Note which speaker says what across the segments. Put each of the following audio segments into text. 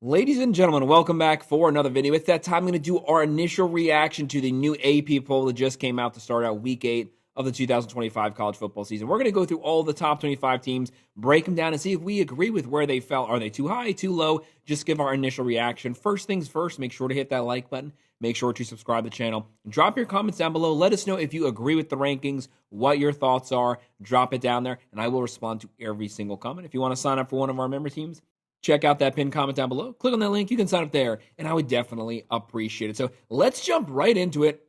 Speaker 1: Ladies and gentlemen, welcome back for another video. It's that time I'm going to do our initial reaction to the new AP poll that just came out to start out week 8 of the 2025 college football season. We're going to go through all the top 25 teams, break them down, and see if we agree with where they fell. Are they too high, too low? Just give our initial reaction. First things first, make sure to hit that like button. Make sure to subscribe to the channel. Drop your comments down below. Let us know if you agree with the rankings, what your thoughts are. Drop it down there, and I will respond to every single comment. If you want to sign up for one of our member teams, check out that pinned comment down below. Click on that link. You can sign up there, and I would definitely appreciate it. So let's jump right into it.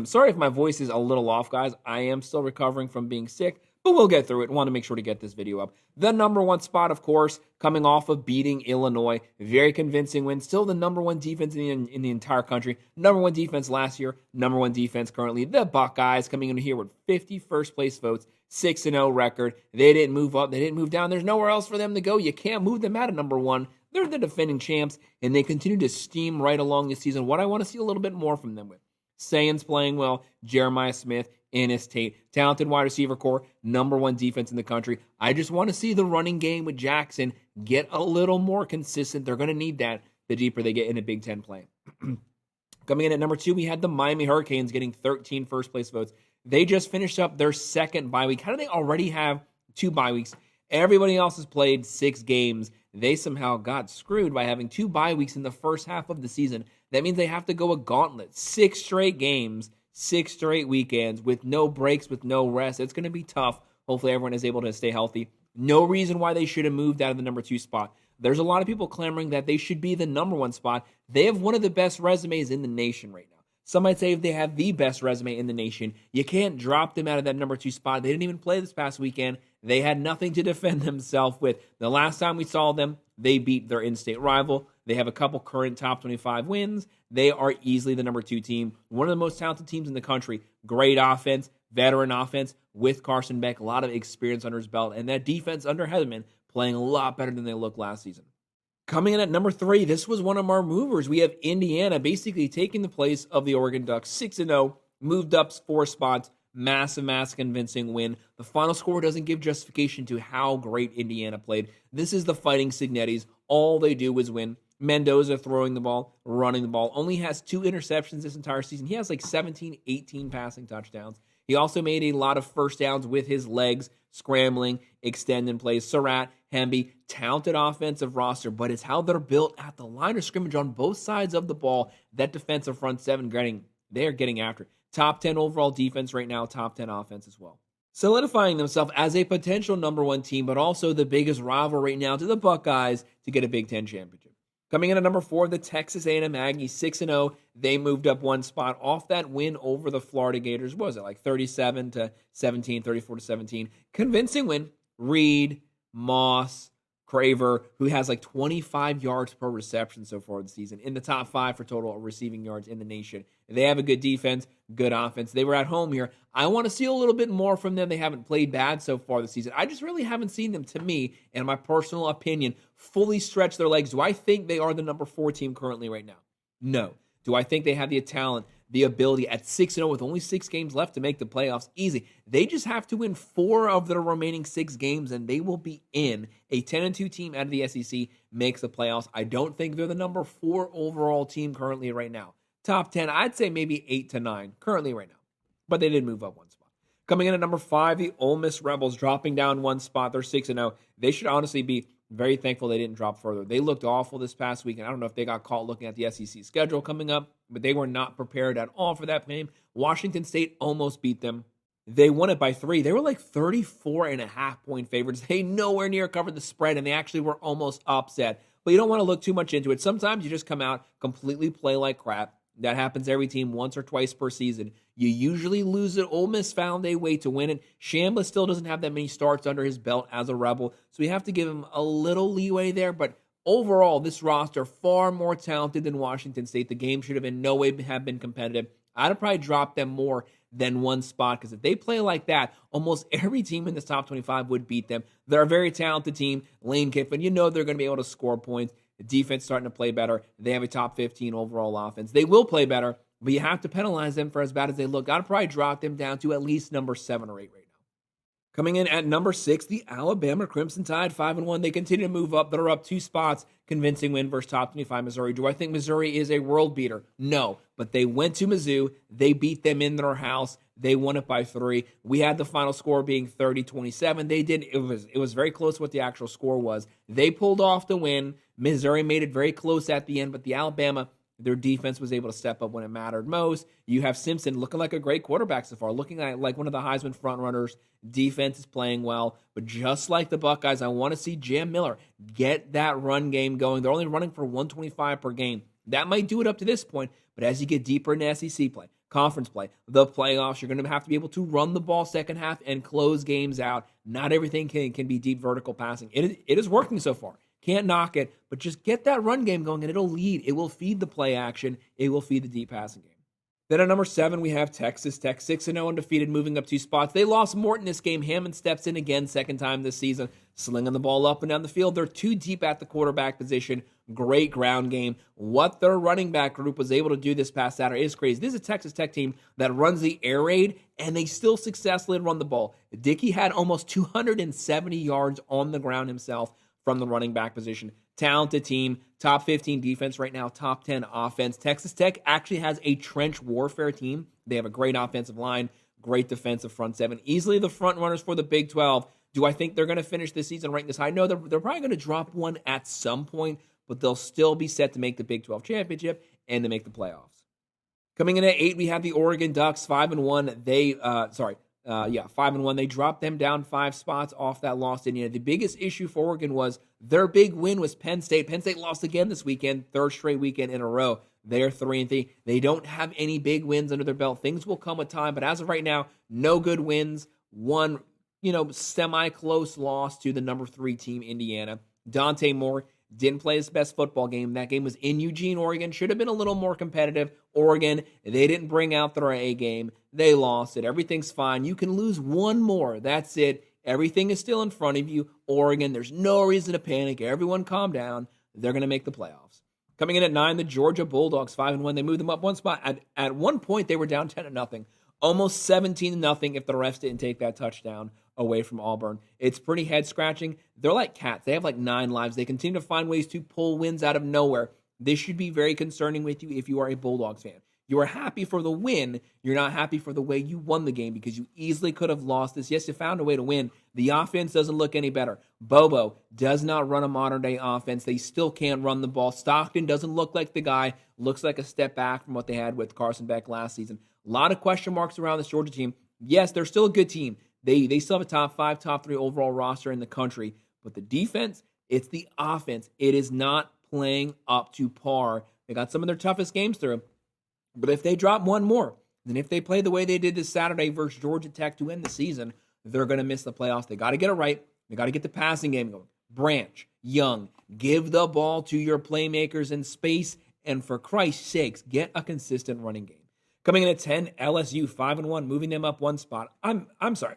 Speaker 1: Sorry if my voice is a little off, guys. I am still recovering from being sick, but we'll get through it. Want to make sure to get this video up. The number one spot, of course, coming off of beating Illinois. Very convincing win. Still the number one defense in the entire country. Number one defense last year. Number one defense currently. The Buckeyes coming in here with 51st place votes. 6-0 record. They didn't move up. They didn't move down. There's nowhere else for them to go. You can't move them out of number one. They're the defending champs, and they continue to steam right along this season. What I want to see a little bit more from them with. Sayans playing well. Jeremiah Smith, Ennis Tate. Talented wide receiver core. Number one defense in the country. I just want to see the running game with Jackson get a little more consistent. They're going to need that the deeper they get in a Big Ten play. Coming in at number 2, we had the Miami Hurricanes getting 13 first-place votes. They just finished up their second bye week. How do they already have 2 bye weeks? Everybody else has played 6 games. They somehow got screwed by having 2 bye weeks in the first half of the season. That means they have to go a gauntlet. 6 straight games, 6 straight weekends with no breaks, with no rest. It's going to be tough. Hopefully everyone is able to stay healthy. No reason why they should have moved out of the number 2 spot. There's a lot of people clamoring that they should be the number 1 spot. They have one of the best resumes in the nation right now. Some might say if they have the best resume in the nation, you can't drop them out of that number 2 spot. They didn't even play this past weekend. They had nothing to defend themselves with. The last time we saw them, they beat their in-state rival. They have a couple current top 25 wins. They are easily the number 2 team. One of the most talented teams in the country. Great offense, veteran offense with Carson Beck. A lot of experience under his belt. And that defense under Heatherman playing a lot better than they looked last season. Coming in at number 3, this was one of our movers. We have Indiana basically taking the place of the Oregon Ducks. 6-0, moved up 4 spots. Massive convincing win. The final score doesn't give justification to how great Indiana played. This is the Fighting Signettis. All they do is win. Mendoza throwing the ball, running the ball. Only has 2 interceptions this entire season. He has like 17, 18 passing touchdowns. He also made a lot of first downs with his legs, scrambling, extending plays. Surratt, Hemby, talented offensive roster, but it's how they're built at the line of scrimmage on both sides of the ball. That defensive front 7, they're getting after it. Top 10 overall defense right now, top 10 offense as well. Solidifying themselves as a potential number 1 team, but also the biggest rival right now to the Buckeyes to get a Big Ten championship. Coming in at number 4, the Texas A&M Aggies, 6-0. They moved up 1 spot off that win over the Florida Gators. What was it, like 37-17, 34-17? Convincing win. Reed, Moss, Craver, who has like 25 yards per reception so far this season, in the top 5 for total receiving yards in the nation. They have a good defense, good offense. They were at home here. I want to see a little bit more from them. They haven't played bad so far this season. I just really haven't seen them, to me, in my personal opinion, fully stretch their legs. Do I think they are the number 4 team currently right now? No. Do I think they have the talent, the ability at 6-0 with only 6 games left to make the playoffs? Easy. They just have to win 4 of their remaining 6 games, and they will be in. A 10-2 team out of the SEC makes the playoffs. I don't think they're the number 4 overall team currently right now. Top 10, I'd say maybe 8-9 currently right now. But they did move up 1 spot. Coming in at number 5, the Ole Miss Rebels dropping down 1 spot. They're 6-0. They should honestly be very thankful they didn't drop further. They looked awful this past week, and I don't know if they got caught looking at the SEC schedule coming up, but they were not prepared at all for that game. Washington State almost beat them. They won it by 3. They were like 34.5-point favorites. They nowhere near covered the spread, and they actually were almost upset. But you don't want to look too much into it. Sometimes you just come out, completely play like crap. That happens every team once or twice per season. You usually lose it. Ole Miss found a way to win it. Chambliss still doesn't have that many starts under his belt as a Rebel, so we have to give him a little leeway there. But overall, this roster far more talented than Washington State. The game should have in no way have been competitive. I'd have probably dropped them more than 1 spot because if they play like that, almost every team in this top 25 would beat them. They're a very talented team. Lane Kiffin, you know they're going to be able to score points. The defense starting to play better. They have a top 15 overall offense. They will play better, but you have to penalize them for as bad as they look. I'd probably drop them down to at least number 7 or 8 right now. Coming in at number 6, the Alabama Crimson Tide, 5-1. They continue to move up. They're up 2 spots. Convincing win versus top 25 Missouri. Do I think Missouri is a world beater? No, but they went to Mizzou. They beat them in their house. They won it by 3. We had the final score being 30-27. They did. It was very close what the actual score was. They pulled off the win. Missouri made it very close at the end, but the Alabama, their defense was able to step up when it mattered most. You have Simpson looking like a great quarterback so far, looking like one of the Heisman frontrunners. Defense is playing well, but just like the Buckeyes, I want to see Jam Miller get that run game going. They're only running for 125 per game. That might do it up to this point, but as you get deeper into SEC play, conference play, the playoffs, you're going to have to be able to run the ball second half and close games out. Not everything can be deep vertical passing. It is working so far. Can't knock it, but just get that run game going, and it'll lead. It will feed the play action. It will feed the deep passing game. Then at number 7, we have Texas Tech, 6-0 undefeated, moving up 2 spots. They lost Morton this game. Hammond steps in again, second time this season, slinging the ball up and down the field. They're too deep at the quarterback position. Great ground game. What their running back group was able to do this past Saturday is crazy. This is a Texas Tech team that runs the air raid, and they still successfully run the ball. Dickey had almost 270 yards on the ground himself from the running back position. Talented team, top 15 defense right now, top 10 offense. Texas Tech actually has a trench warfare team. They have a great offensive line, great defensive front 7. Easily the front runners for the Big 12. Do I think they're going to finish this season ranked this high? No, they're probably going to drop one at some point, but they'll still be set to make the Big 12 championship and to make the playoffs. Coming in at 8, we have the Oregon Ducks, 5-1. 5-1. They dropped them down 5 spots off that loss. And the biggest issue for Oregon was their big win was Penn State. Penn State lost again this weekend, 3rd straight weekend in a row. They're 3-3. They don't have any big wins under their belt. Things will come with time, but as of right now, no good wins. One, semi-close loss to the number 3 team, Indiana. Dante Moore didn't play his best football game. That game was in Eugene, Oregon. Should have been a little more competitive. Oregon, they didn't bring out their A game. They lost it. Everything's fine. You can lose one more. That's it. Everything is still in front of you. Oregon, there's no reason to panic. Everyone calm down. They're going to make the playoffs. Coming in at 9, the Georgia Bulldogs, 5-1. They moved them up 1 spot. At one point, they were down 10-0. Almost 17-0 if the refs didn't take that touchdown away from Auburn. It's pretty head-scratching. They're like cats. They have like 9 lives. They continue to find ways to pull wins out of nowhere. This should be very concerning with you if you are a Bulldogs fan. You are happy for the win. You're not happy for the way you won the game because you easily could have lost this. Yes, you found a way to win. The offense doesn't look any better. Bobo does not run a modern-day offense. They still can't run the ball. Stockton doesn't look like the guy. Looks like a step back from what they had with Carson Beck last season. A lot of question marks around this Georgia team. Yes, they're still a good team. They still have a top 5, top 3 overall roster in the country. But the defense, it's the offense. It is not playing up to par. They got some of their toughest games through. But if they drop one more, then if they play the way they did this Saturday versus Georgia Tech to end the season, they're going to miss the playoffs. They got to get it right. They got to get the passing game going. Branch, Young, give the ball to your playmakers in space. And for Christ's sakes, get a consistent running game. Coming in at 10, LSU, 5-1, moving them up 1 spot. I'm sorry.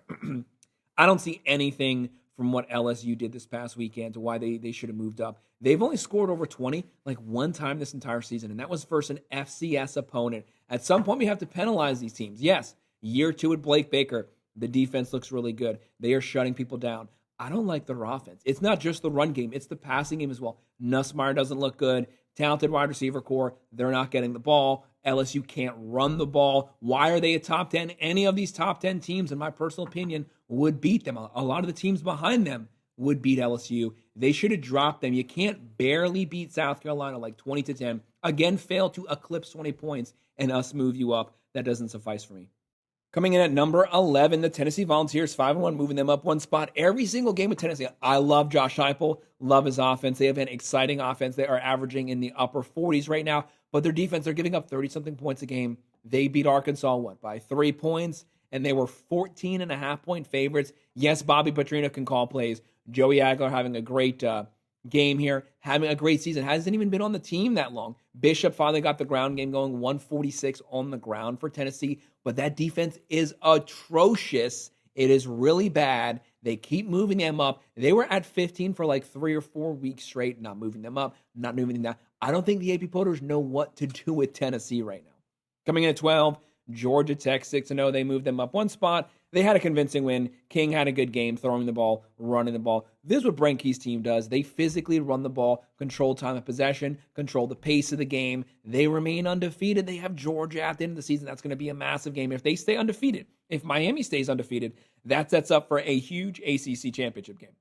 Speaker 1: I don't see anything from what LSU did this past weekend to why they should have moved up. They've only scored over 20 like 1 time this entire season, and that was versus an FCS opponent. At some point, we have to penalize these teams. Yes, year 2 with Blake Baker, the defense looks really good. They are shutting people down. I don't like their offense. It's not just the run game. It's the passing game as well. Nussmeier doesn't look good. Talented wide receiver core. They're not getting the ball. LSU can't run the ball. Why are they a top 10? Any of these top 10 teams, in my personal opinion, would beat them. A lot of the teams behind them would beat LSU. They should have dropped them. You can't barely beat South Carolina like 20-10. Again, fail to eclipse 20 points and us move you up. That doesn't suffice for me. Coming in at number 11, the Tennessee Volunteers, 5-1, moving them up 1 spot. Every single game with Tennessee, I love Josh Heupel, love his offense. They have an exciting offense. They are averaging in the upper 40s right now, but their defense, they're giving up 30-something points a game. They beat Arkansas, by 3 points, and they were 14.5-point favorites. Yes, Bobby Petrino can call plays. Joey Aguilar having a great game here, having a great season. Hasn't even been on the team that long. Bishop finally got the ground game going, 146 on the ground for Tennessee, but that defense is atrocious. It is really bad. They keep moving them up. They were at 15 for like 3 or 4 weeks straight, not moving them up, not moving them down. I don't think the AP Poters know what to do with Tennessee right now. Coming in at 12, Georgia Tech, 6-0. They moved them up 1 spot. They had a convincing win. King had a good game throwing the ball, running the ball. This is what Brenke's team does. They physically run the ball, control time of possession, control the pace of the game. They remain undefeated. They have Georgia at the end of the season. That's going to be a massive game. If they stay undefeated, if Miami stays undefeated, that sets up for a huge ACC championship game.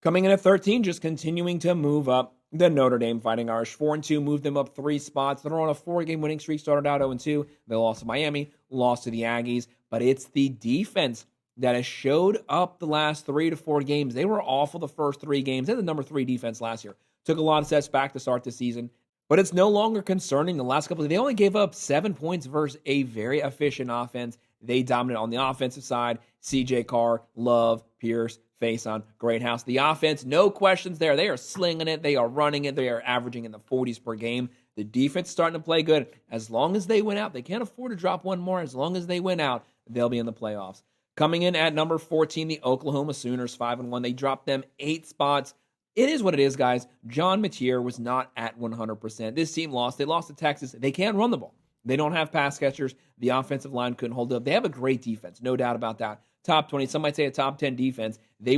Speaker 1: Coming in at 13, just continuing to move up, the Notre Dame Fighting Irish. 4-2, moved them up 3 spots. They're on a 4-game winning streak, started out 0-2. They lost to Miami, lost to the Aggies. But it's the defense that has showed up the last 3 to 4 games. They were awful the first 3 games. They had the number 3 defense last year. Took a lot of sets back to start the season. But it's no longer concerning. The last couple of they only gave up 7 points versus a very efficient offense. They dominate on the offensive side. CJ Carr, Love, Pierce, Faison, Greathouse. The offense, no questions there. They are slinging it. They are running it. They are averaging in the 40s per game. The defense is starting to play good. As long as they win out, they can't afford to drop one more. As long as they win out, they'll be in the playoffs. Coming in at number 14, the Oklahoma Sooners, 5-1. They dropped them 8 spots. It is what it is, guys. John Matier was not at 100%. This team lost. They lost to Texas. They can't run the ball. They don't have pass catchers. The offensive line couldn't hold up. They have a great defense, no doubt about that. Top 20, some might say a top 10 defense. They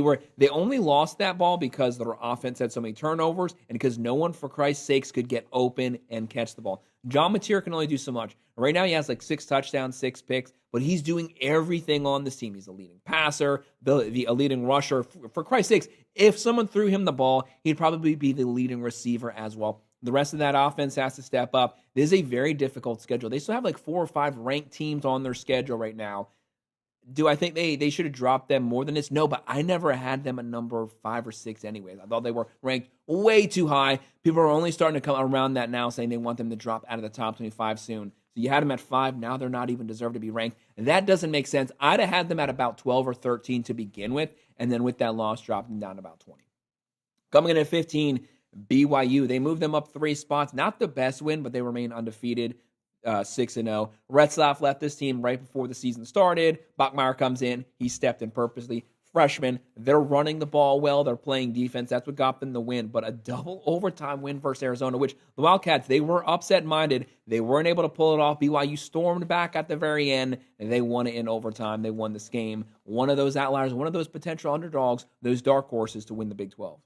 Speaker 1: only lost that ball because their offense had so many turnovers and because no one, for Christ's sakes, could get open and catch the ball. John Matier can only do so much. Right now, he has like 6 touchdowns, 6 picks, but he's doing everything on this team. He's a leading passer, a leading rusher. For Christ's sakes, if someone threw him the ball, he'd probably be the leading receiver as well. The rest of that offense has to step up. This is a very difficult schedule. They still have like 4 or 5 ranked teams on their schedule right now. Do I think they should have dropped them more than this? No, but I never had them at number 5 or 6 anyways. I thought they were ranked way too high. People are only starting to come around that now, saying they want them to drop out of the top 25 soon. So you had them at 5. Now they're not even deserved to be ranked. And that doesn't make sense. I'd have had them at about 12 or 13 to begin with, and then with that loss, dropped them down to about 20. Coming in at 15, BYU. They moved them up 3 spots. Not the best win, but they remain undefeated. 6-0. Retzlaff left this team right before the season started. Bachmeier comes in. He stepped in purposely. Freshman, they're running the ball well. They're playing defense. That's what got them the win. But a double overtime win versus Arizona, which the Wildcats, they were upset-minded. They weren't able to pull it off. BYU stormed back at the very end, and they won it in overtime. They won this game. One of those outliers, one of those potential underdogs, those dark horses to win the Big 12.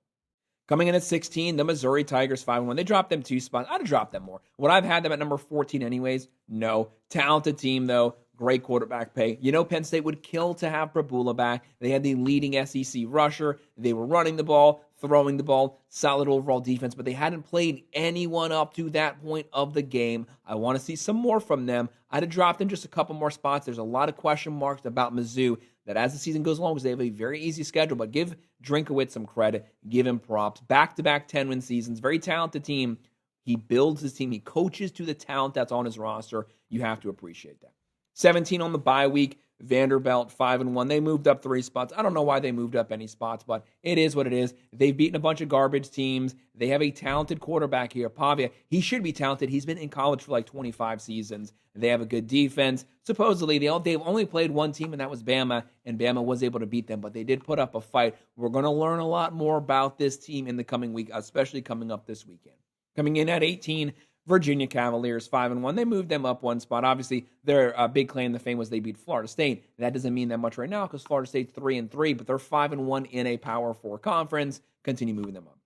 Speaker 1: Coming in at 16, the Missouri Tigers, 5-1. They dropped them 2 spots. I'd have dropped them more. Would I have had them at number 14 anyways? No. Talented team, though. Great quarterback pay. You know Penn State would kill to have Prabula back. They had the leading SEC rusher. They were running the ball, throwing the ball, solid overall defense, but they hadn't played anyone up to that point of the game. I want to see some more from them. I'd have dropped them just a couple more spots. There's a lot of question marks about Mizzou that as the season goes along, because they have a very easy schedule, but give Drinkowitz some credit, give him props. Back-to-back 10-win seasons, very talented team. He builds his team. He coaches to the talent that's on his roster. You have to appreciate that. 17 on the bye week, Vanderbilt 5-1. They moved up 3 spots. I don't know why they moved up any spots, but it is what it is. They've beaten a bunch of garbage teams. They have a talented quarterback here, Pavia. He should be talented. He's been in college for like 25 seasons. They have a good defense. Supposedly, they've only played one team, and that was Bama, and Bama was able to beat them, but they did put up a fight. We're going to learn a lot more about this team in the coming week, especially coming up this weekend. Coming in at 18, Virginia Cavaliers, 5-1. They moved them up 1 spot. Obviously, their big claim to fame was they beat Florida State. That doesn't mean that much right now because Florida State's 3-3, but they're 5-1 in a Power 4 conference. Continue moving them up.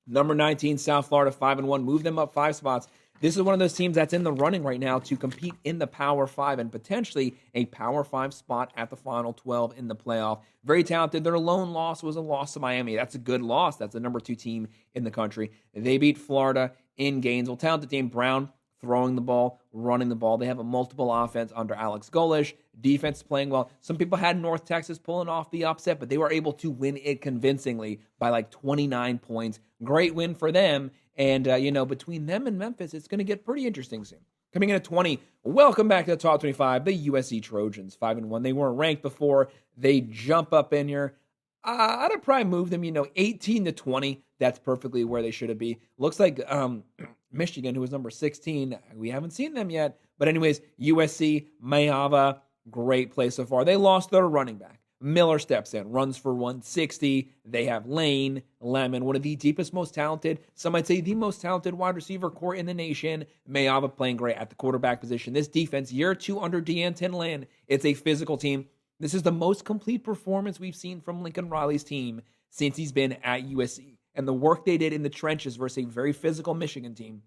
Speaker 1: Number 19, South Florida, 5-1. Moved them up 5 spots. This is one of those teams that's in the running right now to compete in the Power 5 and potentially a Power 5 spot at the Final 12 in the playoff. Very talented. Their lone loss was a loss to Miami. That's a good loss. That's the number 2 team in the country. They beat Florida in Gainesville. Talented team. Brown throwing the ball, running the ball. They have a multiple offense under Alex Golish. Defense playing well. Some people had North Texas pulling off the upset, but they were able to win it convincingly by like 29 points. Great win for them. And, between them and Memphis, it's going to get pretty interesting soon. Coming in at 20, welcome back to the top 25, the USC Trojans, 5-1. They weren't ranked before. They jump up in here. I'd have probably moved them, 18 to 20. That's perfectly where they should be. Looks like Michigan, who was number 16, we haven't seen them yet. But anyways, USC, Mayava, great play so far. They lost their running back. Miller steps in, runs for 160. They have Lane, Lemon, one of the deepest, most talented, some might say the most talented wide receiver core in the nation. Mayava playing great at the quarterback position. This defense, year 2 under D'Anton Lynn, it's a physical team. This is the most complete performance we've seen from Lincoln Riley's team since he's been at USC. And the work they did in the trenches versus a very physical Michigan team.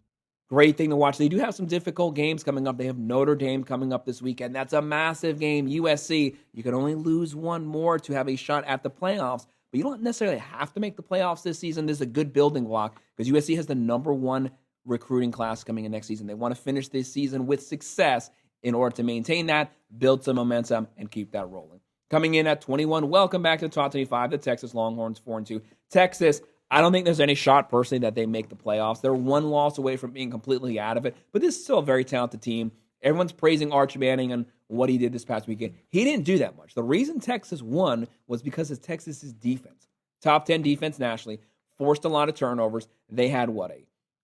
Speaker 1: Great thing to watch. They do have some difficult games coming up. They have Notre Dame coming up this weekend. That's a massive game. USC, you can only lose one more to have a shot at the playoffs. But you don't necessarily have to make the playoffs this season. This is a good building block because USC has the number one recruiting class coming in next season. They want to finish this season with success in order to maintain that, build some momentum, and keep that rolling. Coming in at 21, welcome back to the top 25, the Texas Longhorns 4-2. Texas, I don't think there's any shot personally that they make the playoffs. They're one loss away from being completely out of it, but this is still a very talented team. Everyone's praising Arch Manning and what he did this past weekend. He didn't do that much. The reason Texas won was because of Texas's defense. Top 10 defense nationally, forced a lot of turnovers. They had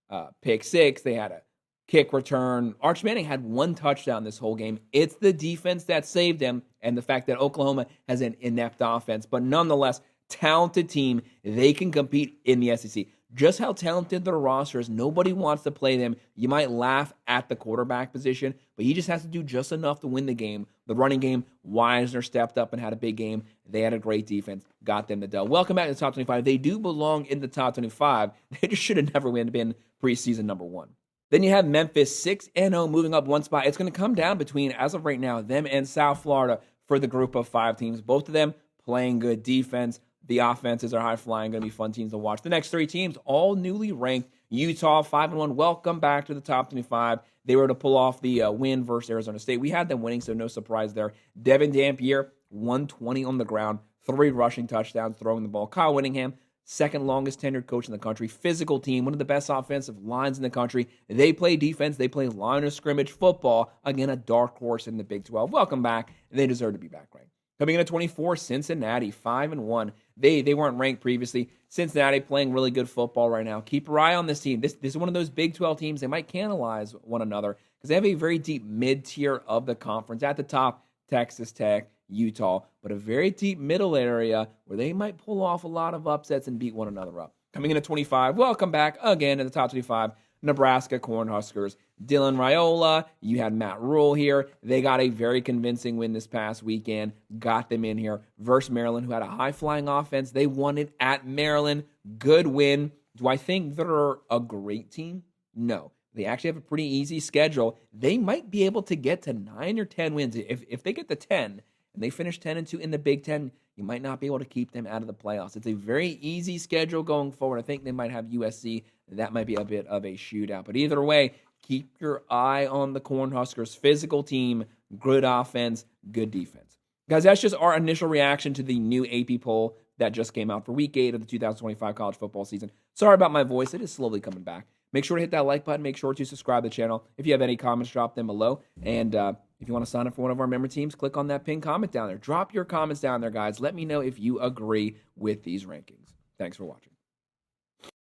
Speaker 1: a pick six. They had a kick return. Arch Manning had one touchdown this whole game. It's the defense that saved him and the fact that Oklahoma has an inept offense. But nonetheless, talented team. They can compete in the SEC. Just how talented their roster is, nobody wants to play them. You might laugh at the quarterback position, but he just has to do just enough to win the game. The running game, Wisner stepped up and had a big game. They had a great defense, got them the dub. Welcome back to the top 25. They do belong in the top 25. They just should have never been preseason number one. Then you have Memphis 6-0 moving up one spot. It's going to come down between, as of right now, them and South Florida for the group of 5 teams. Both of them playing good defense. The offenses are high-flying, going to be fun teams to watch. The next 3 teams, all newly ranked. Utah, 5-1. Welcome back to the top 25. They were to pull off the win versus Arizona State. We had them winning, so no surprise there. Devin Dampier, 120 on the ground, 3 rushing touchdowns, throwing the ball. Kyle Whittingham, second longest tenured coach in the country. Physical team, one of the best offensive lines in the country. They play defense. They play line of scrimmage football. Again, a dark horse in the Big 12. Welcome back. They deserve to be back ranked. Coming in at 24, Cincinnati, 5-1. They weren't ranked previously. Cincinnati playing really good football right now. Keep your eye on this team. This is one of those Big 12 teams. They might cannibalize one another because they have a very deep mid-tier of the conference. At the top, Texas Tech, Utah, but a very deep middle area where they might pull off a lot of upsets and beat one another up. Coming in at 25, welcome back again in the top 25, Nebraska Cornhuskers. Dylan Raiola, you had Matt Rule here. They got a very convincing win this past weekend. Got them in here versus Maryland, who had a high-flying offense. They won it at Maryland. Good win. Do I think they're a great team? No. They actually have a pretty easy schedule. They might be able to get to 9 or 10 wins. If they get to 10 and they finish 10-2 in the Big Ten, you might not be able to keep them out of the playoffs. It's a very easy schedule going forward. I think they might have USC. That might be a bit of a shootout. But either way, keep your eye on the Cornhuskers. Physical team, good offense, good defense. Guys, that's just our initial reaction to the new AP poll that just came out for Week 8 of the 2025 college football season. Sorry about my voice. It is slowly coming back. Make sure to hit that like button. Make sure to subscribe to the channel. If you have any comments, drop them below. And if you want to sign up for one of our member teams, click on that pinned comment down there. Drop your comments down there, guys. Let me know if you agree with these rankings. Thanks for watching.